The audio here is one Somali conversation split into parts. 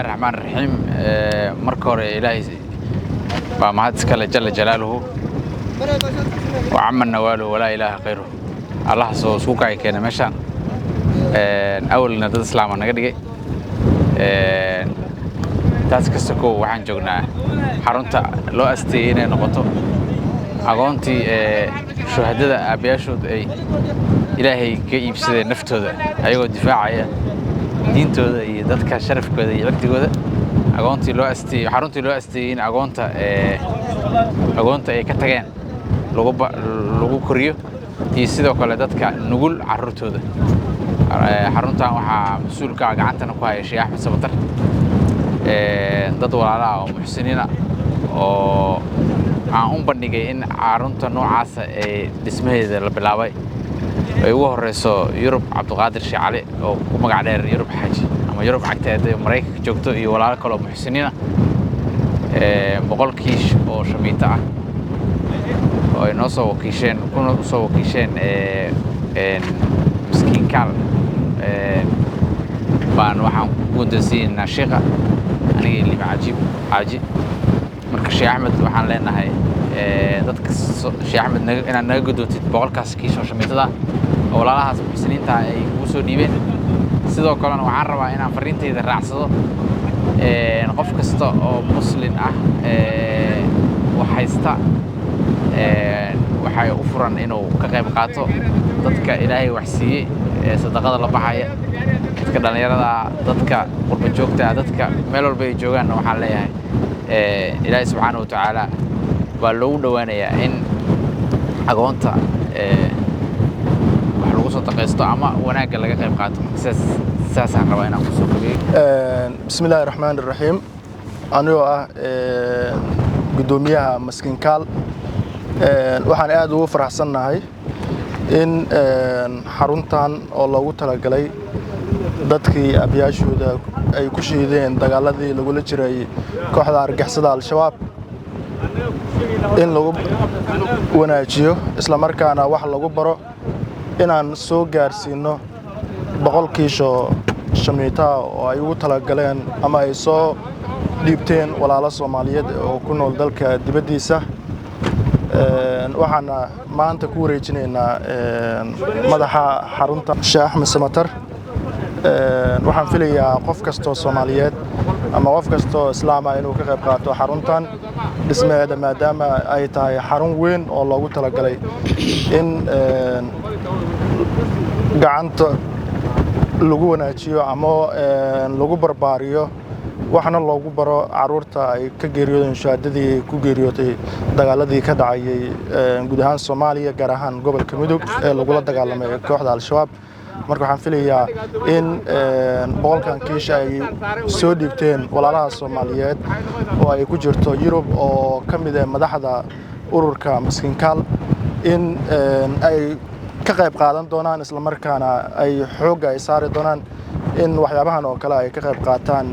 الرحمن الرحيم مركور إلهي بمهد كلا جل جلاله وعم النوال ولا إله غيره الله سوكا كان مشان أول ندرس الإسلام أنا قد تاسكسكو وحن جونا حرنت لو أستيين نقطة أقونتي شهداء أبيشود أي إلهي كيف سد نفته ذا أيوة دفاعية دينته ذا يدك شرف كذا يعطي كذا أقونتي لو أستي حرنتي لو أستيين أقونتا كتجان لغو كريو يصير وكلا دتك نقول عرّته ذا حرنتها وح مسؤول كعنتنا كواي شيء أحمد سبتر dad walaalaha oo muxsiniina oo aan u bandhigay in caarunta noocaas ee dhismaheeda la bilaabay ay ugu horeyso Yurub Cabdiqaadir Shacali oo ku magac dheer Yurub Xaji ama Yurub Cagteeda ee Mareykanka joogto iyo walaalo kale oo muxsiniina boqolkiish oo shamiita ah oo ay noo soo wakiisheen miskiin kaal baan waxaan ku gudasiinaa sheekha aniga اللي عاجي marka Sheekh Ahmed waxaan leenahay dadka Sheekh Ahmed inaan naga gudubtid boqolkaas kiiso shamiitada oo walaalahaas muxsiniinta ay ugu soo dhiibeen sidoo kale waxaan rabaa inaan fariintayda raacsado qof kasta oo muslim ah waxaysta waxay u furan inuu ka qayb qaato dadka Ilaahay wax siiyay sadaqada la baxaya dadka dhalinyarada dadka qurba joogta dadka meel walba ay joogaan waxaan leeyahay Ilaahay subhanahu wa ta'ala baa loo dhawaanayaa in agoonta wax lagu soo taqaysto ama wanaaga laga qayb qaato saasaan rabaa inaan ku soo dhaweeyo bismillaahir rahmaanir rahiim anoo ah gudoomiyaha maskiin kaal waxaan aad ugu faraxsanahay in xaruntan oo loogu talagalay dadkii abiyaashooda ay ku shiideen dagaaladii lagu la jiray kooxda argagixisada al-shabaab in lagu wanaajiyo isla markaana wax lagu baro inaan soo gaarsiino boqolkiisho shamiita oo ay ugu talagaleen ama ay soo dhiibteen walaalo Soomaaliyeed oo ku nool dalka dibadiisa waxaana maanta ku wareejinaynaa madaxa xarunta Sheekh Ahmed Samatar waxaan filayaa qof kasta oo Soomaaliyeed ama qof kasta oo islaam ah inuu ka qayb qaato xaruntan dhismaheeda maadaama ay tahay xarun weyn oo loogu talagalay in gacanta lagu wanaajiyo ama lagu barbaariyo waxna loogu baro caruurta ay ka geeriyoodeen shahaadadii ku geeriyootay dagaaladii ka dhacay guud ahaan Soomaaliya gaar ahaan gobolka Mudug ee lagu la dagaalamay kooxda al-shabaab marka waxaan filayaa in boqolkan kiish ay soo dhiibteen walaalaha Soomaaliyeed oo ay ku jirto Yurub oo ka mid ah madaxda ururka maskiin kaal in ay ka qayb qaadan doonaan isla markaana ay xoog ay saari doonaan in waxyaabahan oo kale ay ka qayb qaataan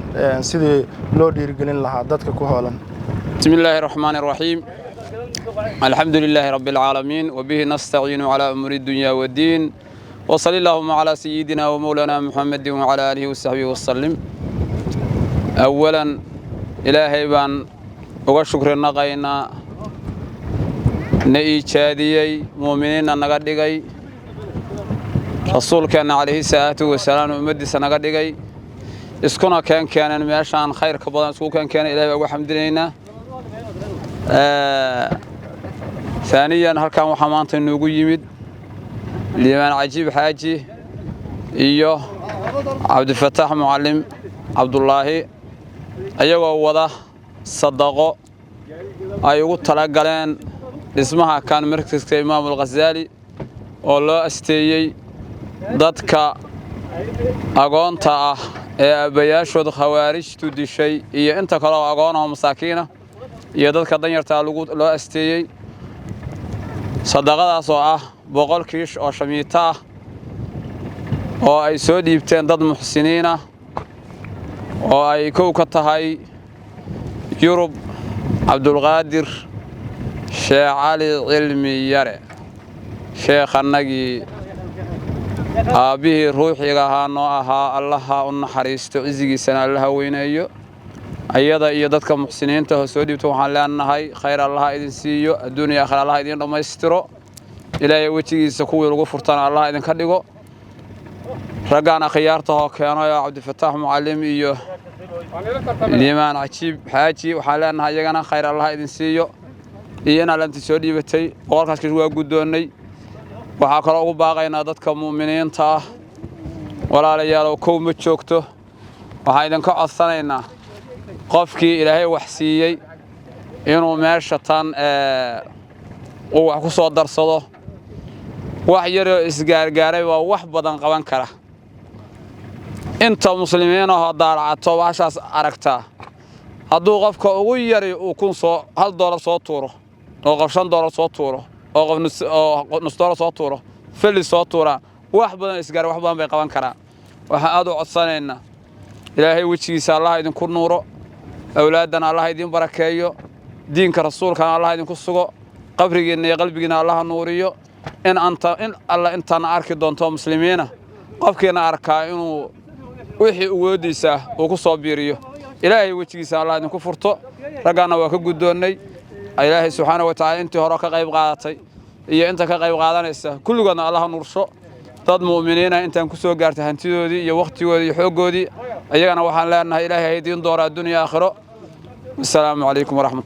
sidii loo dhiirigelin lahaa dadka ku hoolan bismillaahir rahmaanir rahiim alxamdulillaahi rabbil aalamiin wa bihi nastaciinu ala umuri dunya wad-diin وصلى اللهم على سيدنا ومولانا محمد وعلى آله وصحبه وسلم أولا إلهي بان وشكر نقينا نئيشاديي مؤمنين نقدقي رسول كان عليه الصلاة والسلام ومدي سنقدقي اسكنا كان ماشان خير كبضان اسكو كان إلهي وحمد لنا ثانيا هل كان وحمانت النوغو يمد لمن عجيب حاجي إيوه عبد الفتاح معلم عبد الله أيوه وضع صدقوا أيوه تلاقلين اسمها كان مركز إمام الغزالي والله استيي ضدك أقونتا أبياشود خوارج تودي شيء إيه أنت كلا أقونهم مساكينة إيه ضدك دنير تعلقوا لا استيي صدقة صاع boqol kiish oo shamiita ah oo ay soo dhiibteen dad muxsiniin ah oo ay koow ka tahay Yurub Cabdiqaadir Sheekh Ali Cilmi Yare sheekh annagii aabihii ruuxiga ahaa noo ahaa allaha u naxariisto cizigiisana allaha weyneeyo ayada iyo dadka muxsiniinta oo soo dhiibto waxaan leenahay khayr Allah idin siiyo adduunyo aakhira Allah idin dhameystiro ilaahay wajigiisa kuwii lagu furtana Allah idin ka dhigo ragana khiyaarta oo keenay Cabdifataax Mucallim iyo Liimaan Cajiib Xaaji waxaan leenahay iyagana khayr Allah idin siiyo iyana lanti soo dhiibatay qolkaas waa gudoonay waxa kale ugu baaqaynaa dadka muuminiinta ah walaalayaal oo ma joogto waxaan idin ka codsanaynaa qofkii ilaahay wax siiyay inuu meesha tan uu wax ku soo darsado wax yar oo isgaargaaray waa wax badan qaban kara inta muslimiin ah daaracato waxaas aragtaa hadduu qofka ugu yari uu $1 soo tuuro oo qof $5 soo tuuro oo qof nus $1 soo tuuro fili soo tuura wax badan isgaar wax badan bay qaban karaan waxa aad u codsanaynaa ilaahay wajigiisa Allah idin ku nuuro awlaadana Allah idin barakeeyo diinka rasuulkana Allah idin ku sugo qabrigeena iyo qalbigeena Allah nuuriyo in Allah intaan arki doonto muslimiina qofkeena arkaa inuu wixii uu wadiisa uu ku soo biiriyo ilaahay wajigiisa Allah idin ku furto ragana waa ka gudoonay ilaahay subhanahu wa ta'ala intii hore ka qayb qaadatay iyo inta ka qayb qaadanaysa kulligoodna Allah nuursho dad muuminiina intaan ku soo gaartay hantidoodii iyo waqtigoodii iyo xoogoodii ayagana waxaan leenahay ilaahay idin doora adduunyo aakhiro. Assalaamu alaykum wa rahmatullahi